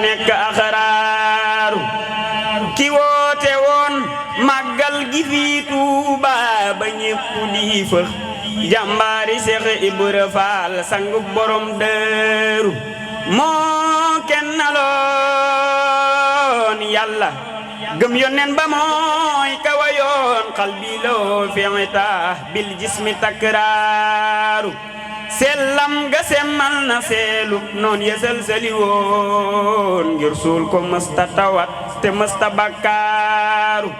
nekk axaraaru ki woote woon màggal gi fii Tuuba ba ñépp di fëx jàmbaari Seex Ibra Faal sangu borom dëru moo kennaloon yàlla gëm yonen ba mooy kawayoon qalbi loo fi'ta bil jismi takraaru sellam ga semmal na seelu noon yesal sali woon ngir suul ko mësta tawat te mësta bakkaaru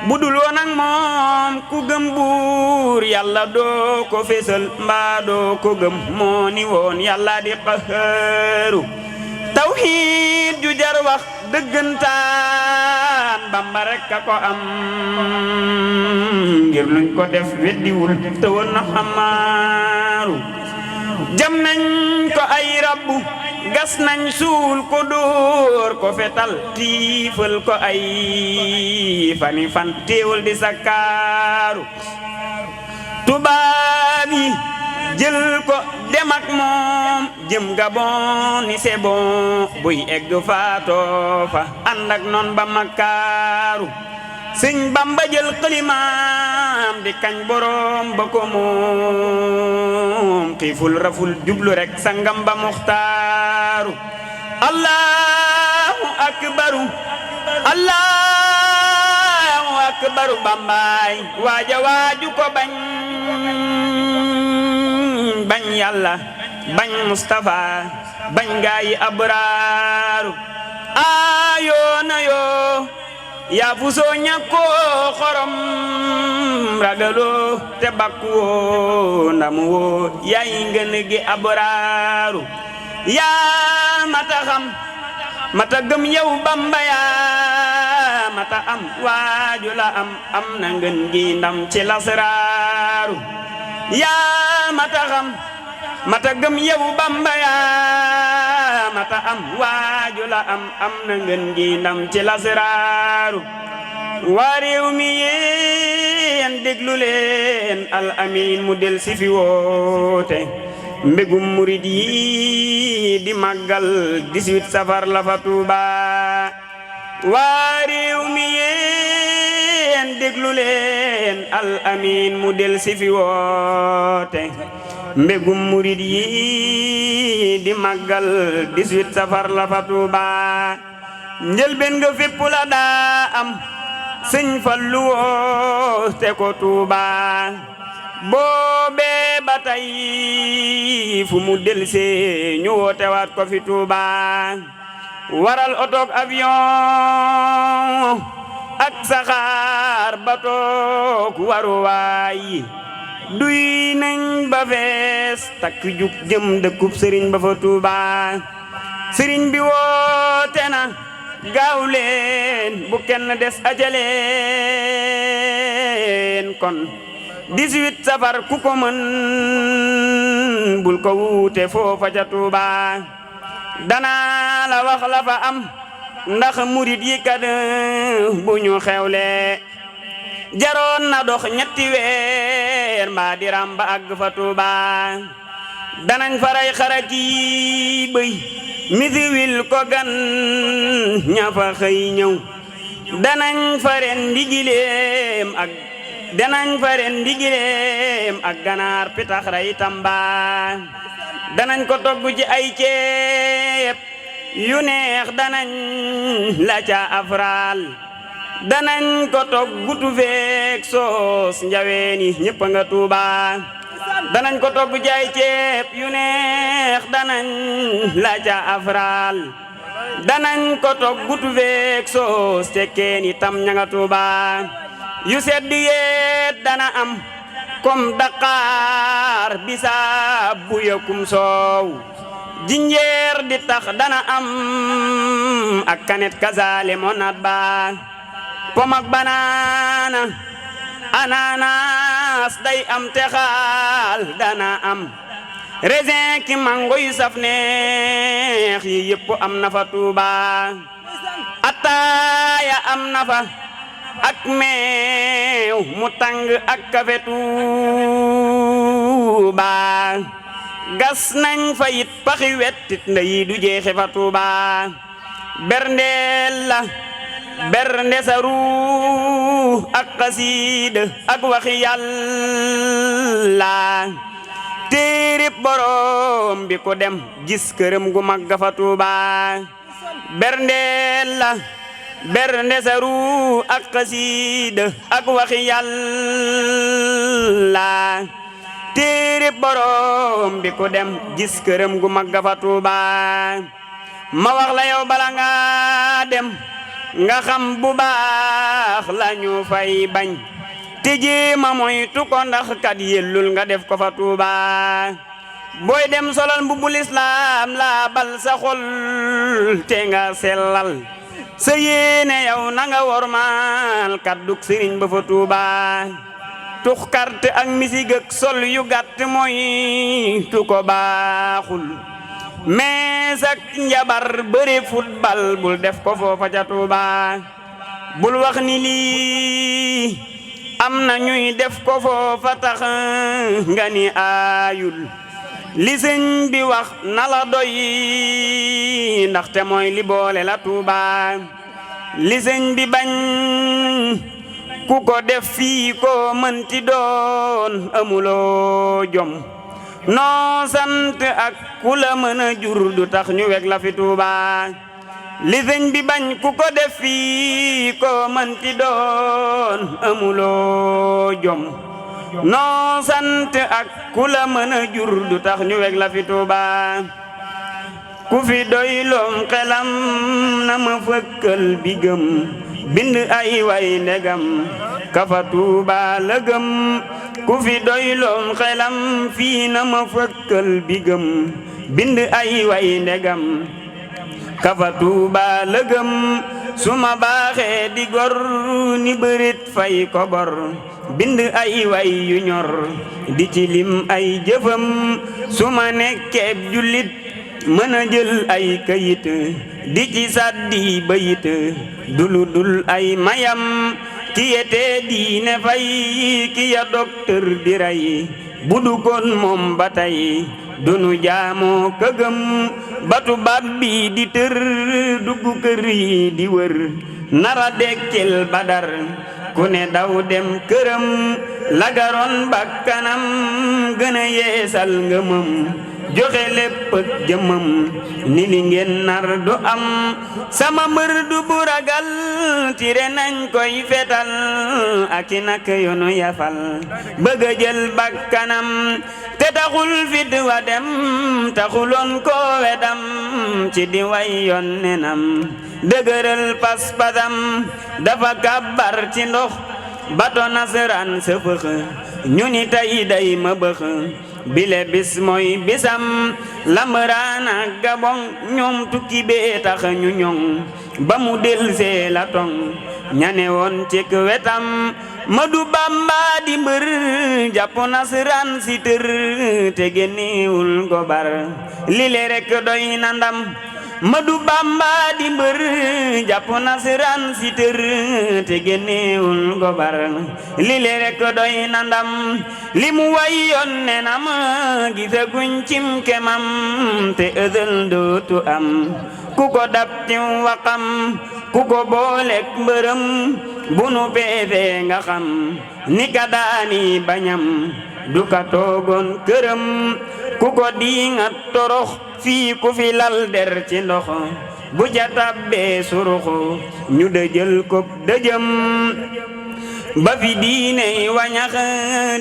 budul woon ak moom ku gëm buur yàlla doo ko fesal mbaa doo ko gëm moo ni woon yàlla di qahaaru tawhiid ju jar wax dëggantaan Bamba rekk a ko am ngir luñ ko def weddiwul te woon na xamaaru jam nañ ko ay rabbu gas nañ suul ko dóor ko fetal tiifal ko ay fani fan teewul di sakkaaru tubaab yi jël ko dem ak moom jëm Gabon ni c'est bon buy egg faatoo fa ànd ak noon ba makkaaru sëñ Bamba jël xalimaam di kañ borom ba ko moom xiiful raful jublu rek sangam ba muxtaaru allahu akbaru allahu akbaru Bambaay waaja waaju ko bañ bañ yàlla bañ Mustafa bañ gaayi abraaru aayoo na yoo yaa fu soo ñàkkoo xorom ragaloo te bakkuwoo ndamu woo yaay ngën gi abraaru yaa mata xam mata gëm yow Bamba yaa mata am waaju la am na ngën gi ndam ci lasraaru yaa mata xam mata gëm yow Bamba yaa mata am waaju la am na ngën gi ndam ci lasraaru waa réew mi yéen déglu leen al amin mu del si fi woote mbégum murid yi di màggal 18 safar la fa Tuuba waa réew mi yéen déglu leen al amin mu del si fi woote mbégum murid yi di màggal 18 safar la fa Tuuba njëlbeen nga fépp la daa am sëñ Fallu woote ko Tuuba boobee ba tey fu mu delsee ñu woote waat ko fi Tuuba waral otoog avion ak saxaar ba toog waruwaay duy nañ ba fees takk jug jëm dëkkub sëriñ ba fa Tuuba sëriñ bi woote na gaaw leen bu kenn des ajaleen kon 18 safar ku ko mën bul ko wuute foofa ca Tuuba danaa la wax la fa am ndax murid yi kat bu ñu xewle jaroon na dox ñetti weer mbaa di ramba àgg fa Tuuba danañ faray xaraki bëy misiwil ko gan ña fa xëy ñëw danañ faren ndigileem ak ganaar pitax ray tamba danañ ko togg ci ay ceeb yu neex danañ la ca afral danañ ko togg gutu feek soos njaween yi ñëpp nga Tuuba danañ ko togg ci ay ceeb yu neex danañ la ca afral danañ ko togg gutu feek soos cekkeen yi tam ña nga Tuuba yu sedd yeet dana am comme Dakar bisaab bu yëkkum soow jinjeer di tax dana am ak kanet kazaale monat ba pom ak banaana ananas day am te xaal dana am raisin ki mango yu saf neex yi yëpp am na fa Tuuba ataaya am na fa ak meew mu tàng ak kafe Tuuba gas nañ fa it paxi wettit nda yi du jeexe fa Tuuba berndeel la bernde sa ruux ak xasiida ak waxi Yàlla téereb borom bi ko dem gis këram gu mag ga fa Tuuba berndeel la bernde sa ruux ak xasiida ak waxi Yàlla téereb borom bi ko dem gis këram gu mag ga fa Tuuba ma wax la yow bala nga dem nga xam bu baax lañu fay bañ te jéema moytu ko ndax kat yellul nga def ko fa Tuuba booy dem solal mbubbul islaam la bal sa xol te nga sellal sa yéene yow na nga wormaal kadduk sëriñ ba fa Tuuba tux karte ak misig ak sol yu gàtt moytu ko baaxul mees ak njabar bëre football bul def ko foofa ca Tuuba bul wax ni lii am na ñuy def ko foofa tax nga ni aayul li sëñ bi wax na la doy ndaxte mooy li boole la Tuuba li sëñ bi bañ ku ko def fii ko mënti doon amuloo jom noo sant ak ku la mën a jur du tax ñu weg la fi Tuuba li sëñ bi bañ ku ko def fii ko mënti doon amuloo jom noo sant ak ku la mën a jur du tax ñu weg la fi Tuuba ku fi doy loom xelam na ma fëkkal bi gëm bind ay way ndegam kafa Tuuba la gëm ku fi doy loom xelam fii na ma fëkkal bi gëm bind ay way ndegam kafa Tuuba la gëm su ma baaxee di gor ni bërit fay ko bor bind ay way yu ñor di ci lim ay jëfam su ma nekkeeb jullit mën a jël ay kayit di ci sàddi bayit dulu dul ay mayam ki yete diine fay ki ya docteur di ray budu kon moom ba tey dunu jaamoo këgëm batu bab bi di tër dugg kër yi di wër nara dekkel Badar ku ne daw dem këram lagaroon bakkanam gën a yeesal ngëmam joxe lépp ak jëmam ni li ngeen nar du am sama mbër du bu ragal tire nañ koy fetal ak i nak yoonu yafal bëgg a jël bakkanam te taxul fit wa dem taxuloon ko wedam ci di way yoon nenam dëgëral pas-pasam dafa kàbbar ci ndox bato nasaraan sa fëx ñu ni tey day ma bëx bile bis mooy bisam lambaraan ak Gabon ñoom tukki bee tax ñu ñoŋ ba mu delsee la tong ñane woon cik wetam Madu Bamba di mbër jàpp nasaraan si tër te génniwul gobar lile rek doy na ndam Madu Bamba di mbër jàpp nasaraan si tër te génneewul gobar lile rek doy na ndam li mu way yoon ne na ma gisaguñ cim kemam te ëdël dootu am ku ko dab ci waxam ku ko boolek mbërëm bu nu peefee nga xam ni ka daani bañam du ka toogoon këram ku ko diingat torox fii ku fi lal der ci ndox bu ca tabbee suruxu ñu dëjël ko dëjëm ba fi diine wañax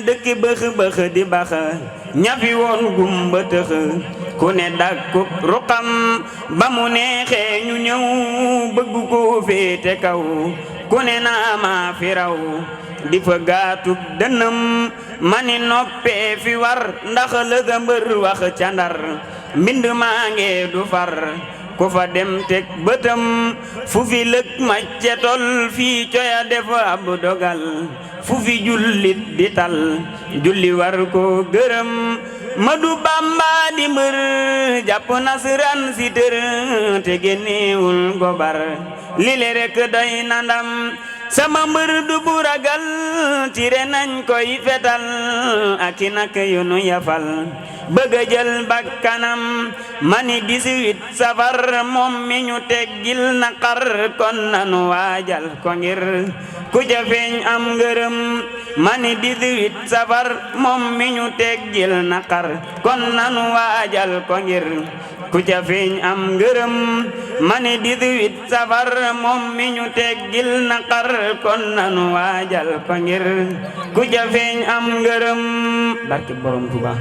dëkk bëx-bëx di bax ñafi woon gumba tëx ku ne dakkub ruqam ba mu neexee ñu ñëw bëgg ko féete kaw ku ne naa ma fi raw di fa gaatub dënam mani noppee fi war ndax la sa mbër wax ca Ndar mbind maa ngee du far ku fa dem teg bëtam fu fi lëg macce tol fii coya def ab dogal fu fi jullit di tal julli war ko gërëm Madu Bamba di mbër jàpp nasaraan si tër te génneewul gobar lile rek doy na ndam sama mbër du bu ragal tire nañ koy fetal ak i nak yu nu yafal bëgg a jël bakkanam mani 18 safar moom mi ñu teggil naqar kon nanu waajal ko ngir ku ca feeñ am ngërëm mani 18 safar moom mi ñu teggil naqar kon nanu waajal ko ngir ku ca feeñ am ngërëm mani 18 safar moom mi ñu teggil naqar kon nanu waajal ko ngir ku ca feeñ am ngërëm barke borom Tuuba